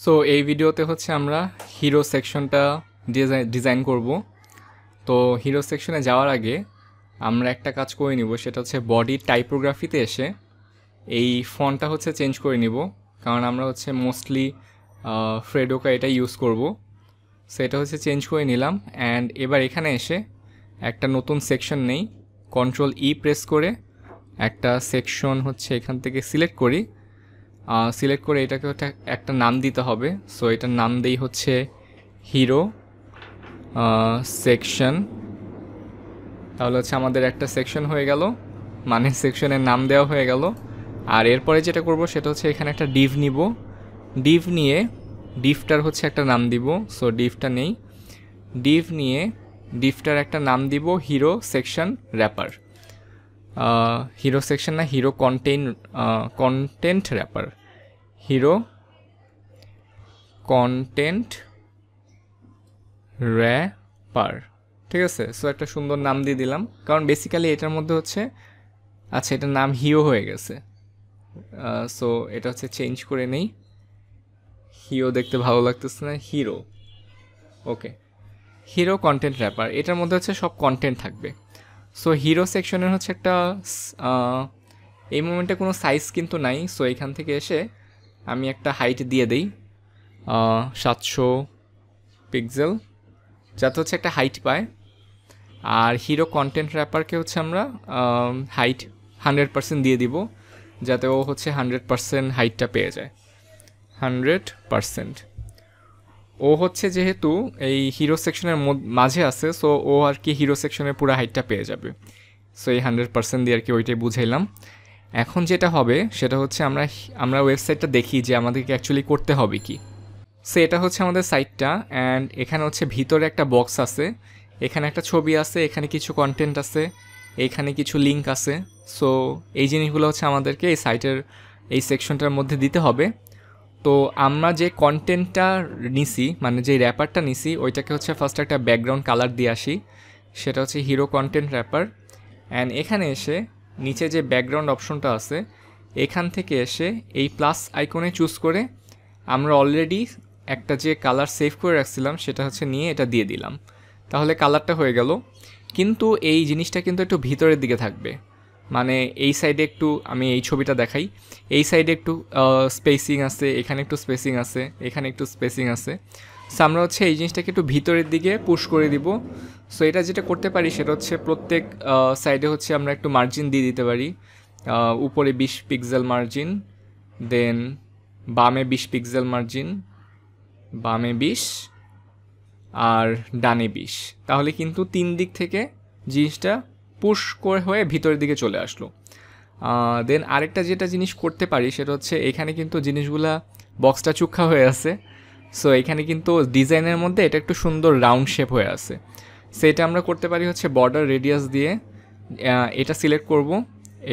So এই ভিডিওতে হচ্ছে আমরা হিরো সেকশনটা ডিজাইন করব। তো হিরো সেকশনে যাওয়ার আগে আমরা একটা কাজ করে নিব, সেটা হচ্ছে বডি টাইপোগ্রাফিতে এসে এই ফন্টটা হচ্ছে চেঞ্জ করে নিব, কারণ আমরা হচ্ছে মোস্টলি ফ্রেডোকা এটা ইউজ করব। সো এটা হচ্ছে চেঞ্জ করে নিলাম। অ্যান্ড এবার এখানে এসে একটা নতুন সেকশন নেই, কন্ট্রোল ই প্রেস করে একটা সেকশন হচ্ছে এখান থেকে সিলেক্ট করি। সিলেক্ট করে এটাকে একটা নাম দিতে হবে। সো এটার নাম দেই হচ্ছে হিরো সেকশন। তাহলে হচ্ছে আমাদের একটা সেকশন হয়ে গেল, মানে সেকশনের নাম দেওয়া হয়ে গেল। আর এরপরে যেটা করব সেটা হচ্ছে এখানে একটা ডিভ নিব, ডিভ নিয়ে ডিভটার হচ্ছে একটা নাম দিব। সো ডিভটা নেই, ডিভ নিয়ে ডিভটার একটা নাম দিব hero section wrapper. Hero section না, hero content wrapper, hero content wrapper. ঠিক আছে, সো একটা সুন্দর নাম দিয়ে দিলাম, কারণ বেসিক্যালি এটার মধ্যে হচ্ছে আচ্ছা এটার নাম হিরো হয়ে গেছে। সো এটা হচ্ছে চেঞ্জ করে নেই, হিরো দেখতে ভালো লাগতেছে না, হিরো। ওকে, হিরো কন্টেন্ট র্যাপার, এটার মধ্যে হচ্ছে সব কন্টেন্ট থাকবে। সো হিরো সেকশনের হচ্ছে একটা এই মোমেন্টে কোনো সাইজ কিন্তু নাই। সো এখান থেকে এসে আমি একটা হাইট দিয়ে দিই 700 পিক্সেল, যাতে হচ্ছে একটা হাইট পায়। আর হিরো কন্টেন্ট র্যাপারকে হচ্ছে আমরা হাইট 100% দিয়ে দিব, যাতে ও হচ্ছে 100% হাইটটা পেয়ে যায়। 100% ও হচ্ছে যেহেতু এই হিরো সেকশনের মাঝে আছে, সো ও আর কি হিরো সেকশনের পুরো হাইটটা পেয়ে যাবে। সো এই 100% দিয়ে আর কি ওইটাই বুঝাইলাম। এখন যেটা হবে সেটা হচ্ছে আমরা ওয়েবসাইটটা দেখি যে আমাদেরকে অ্যাকচুয়ালি করতে হবে কি। সো এটা হচ্ছে আমাদের সাইটটা, অ্যান্ড এখানে হচ্ছে ভিতরে একটা বক্স আছে, এখানে একটা ছবি আছে, এখানে কিছু কন্টেন্ট আছে, এইখানে কিছু লিঙ্ক আছে। সো এই জিনিসগুলো হচ্ছে আমাদেরকে এই সাইটের এই সেকশনটার মধ্যে দিতে হবে। তো আমরা যে কন্টেন্টটা নিছি, মানে যে র্যাপারটা নিছি, ওইটাকে হচ্ছে ফার্স্ট একটা ব্যাকগ্রাউন্ড কালার দিয়ে আসি, সেটা হচ্ছে হিরো কন্টেন্ট র্যাপার। অ্যান্ড এখানে এসে নিচে যে ব্যাকগ্রাউন্ড অপশনটা আছে, এখান থেকে এসে এই প্লাস আইকনে চুজ করে আমরা অলরেডি একটা যে কালার সেভ করে রাখছিলাম সেটা হচ্ছে নিয়ে এটা দিয়ে দিলাম, তাহলে কালারটা হয়ে গেল। কিন্তু এই জিনিসটা কিন্তু একটু ভিতরের দিকে থাকবে, মানে এই সাইডে একটু, আমি এই ছবিটা দেখাই, এই সাইডে একটু স্পেসিং আছে, এখানে একটু স্পেসিং আছে, এখানে একটু স্পেসিং আছে। সো আমরা হচ্ছে এই জিনিসটাকে একটু ভিতরের দিকে পুশ করে দিব। সো এটা যেটা করতে পারি সেটা হচ্ছে প্রত্যেক সাইডে হচ্ছে আমরা একটু মার্জিন দিয়ে দিতে পারি। উপরে 20 পিক্সেল মার্জিন, দেন বামে 20 পিক্সেল মার্জিন, বামে 20 আর ডানে 20, তাহলে কিন্তু 3 দিক থেকে জিনিসটা পুশ করে হয়ে ভিতরের দিকে চলে আসলো। দেন আরেকটা যেটা জিনিস করতে পারি সেটা হচ্ছে এখানে কিন্তু জিনিসগুলা বক্সটা চুক্ষা হয়ে আছে। সো এখানে কিন্তু ডিজাইনের মধ্যে এটা একটু সুন্দর রাউন্ড শেপ হয়ে আছে। সেটা আমরা করতে পারি হচ্ছে বর্ডার রেডিয়াস দিয়ে। এটা সিলেক্ট করব,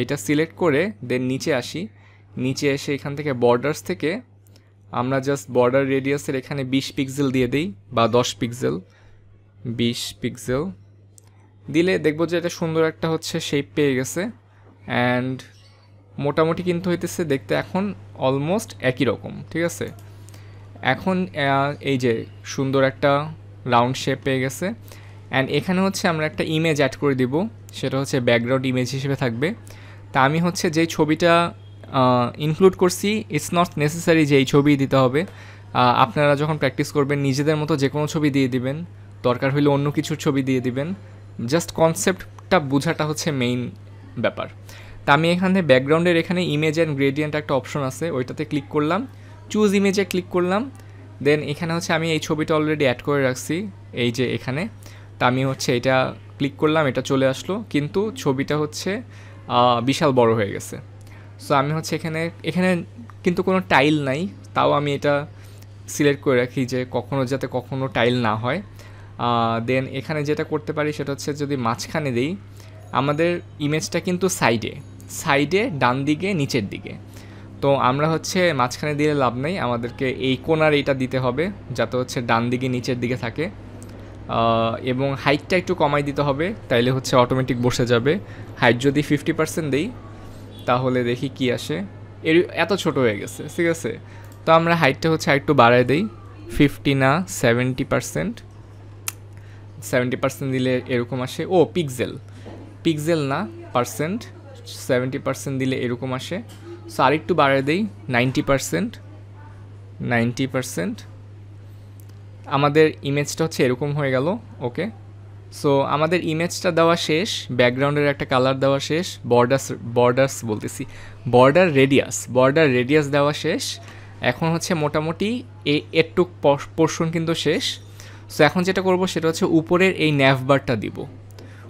এটা সিলেক্ট করে দেন নিচে আসি, নিচে এসে এখান থেকে বর্ডার্স থেকে আমরা জাস্ট বর্ডার রেডিয়াসের এখানে 20 পিক্সেল দিয়ে দিই, বা 10 পিক্সেল, 20 পিক্সেল দিলে দেখবো যে এটা সুন্দর একটা হচ্ছে শেপ পেয়ে গেছে। অ্যান্ড মোটামুটি কিন্তু হইতেছে দেখতে এখন অলমোস্ট একই রকম। ঠিক আছে, এখন এই যে সুন্দর একটা রাউন্ড শেপ পেয়ে গেছে। অ্যান্ড এখানে হচ্ছে আমরা একটা ইমেজ অ্যাড করে দিব, সেটা হচ্ছে ব্যাকগ্রাউন্ড ইমেজ হিসেবে থাকবে। তা আমি হচ্ছে যেই ছবিটা ইনক্লুড করছি, ইটস নট নেসেসারি যে এই ছবি দিতে হবে। আপনারা যখন প্র্যাকটিস করবেন নিজেদের মতো যে কোনো ছবি দিয়ে দিবেন, দরকার হলে অন্য কিছুর ছবি দিয়ে দিবেন, জাস্ট কনসেপ্টটা বোঝাটা হচ্ছে মেইন ব্যাপার। তা আমি এখানে ব্যাকগ্রাউন্ডের এখানে ইমেজ অ্যান্ড গ্রেডিয়েন্ট একটা অপশন আছে, ওইটাতে ক্লিক করলাম, চুজ ইমেজে ক্লিক করলাম। দেন এখানে হচ্ছে আমি এই ছবিটা অলরেডি অ্যাড করে রাখছি এই যে এখানে। তা আমি হচ্ছে এটা ক্লিক করলাম, এটা চলে আসলো, কিন্তু ছবিটা হচ্ছে বিশাল বড় হয়ে গেছে। সো আমি হচ্ছে এখানে এখানে কিন্তু কোনো টাইল নাই, তাও আমি এটা সিলেক্ট করে রাখি যে যাতে কখনো টাইল না হয়। দেন এখানে যেটা করতে পারি সেটা হচ্ছে যদি মাঝখানে দিই, আমাদের ইমেজটা কিন্তু সাইডে ডান দিকে নিচের দিকে। তো আমরা হচ্ছে মাঝখানে দিলে লাভ নেই, আমাদেরকে এই কোণার এইটা দিতে হবে যাতে হচ্ছে ডান দিকে নিচের দিকে থাকে। এবং হাইটটা একটু কমাই দিতে হবে, তাইলে হচ্ছে অটোমেটিক বসে যাবে। হাইট যদি 50% দিই তাহলে দেখি কি আসে, এর এত ছোট হয়ে গেছে। ঠিক আছে, তো আমরা হাইটটা হচ্ছে আরেকটু বাড়ায় দিই, 50 না 70%, 70% দিলে এরকম আসে। ও পিক্সেল, পিক্সেল না পার্সেন্ট, 70% দিলে এরকম আসে। সো আরেকটু বাড়ায় দিই, 90%, 90%। আমাদের ইমেজটা হচ্ছে এরকম হয়ে গেল। ওকে, সো আমাদের ইমেজটা দেওয়া শেষ, ব্যাকগ্রাউন্ডের একটা কালার দেওয়া শেষ, বর্ডার রেডিয়াস দেওয়া শেষ। এখন হচ্ছে মোটামুটি এটুক পোর্শন কিন্তু শেষ। সো এখন যেটা করব সেটা হচ্ছে উপরের এই ন্যাভবারটা দিব।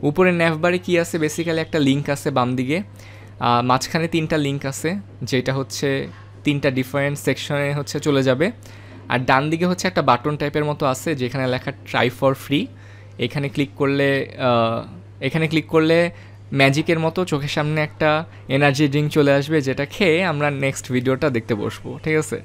উপরের ন্যাভবারে কি আছে, বেসিক্যালি একটা লিঙ্ক আছে বাম দিকে, মাঝখানে 3টা লিঙ্ক আছে, যেটা হচ্ছে 3টা ডিফারেন্ট সেকশনে হচ্ছে চলে যাবে। আর ডান দিকে হচ্ছে একটা বাটন টাইপের মতো আছে যেখানে লেখা ট্রাই ফর ফ্রি। এখানে ক্লিক করলে ম্যাজিকের মতো চোখের সামনে একটা এনার্জি ড্রিঙ্ক চলে আসবে, যেটা খেয়ে আমরা নেক্সট ভিডিওটা দেখতে বসবো। ঠিক আছে।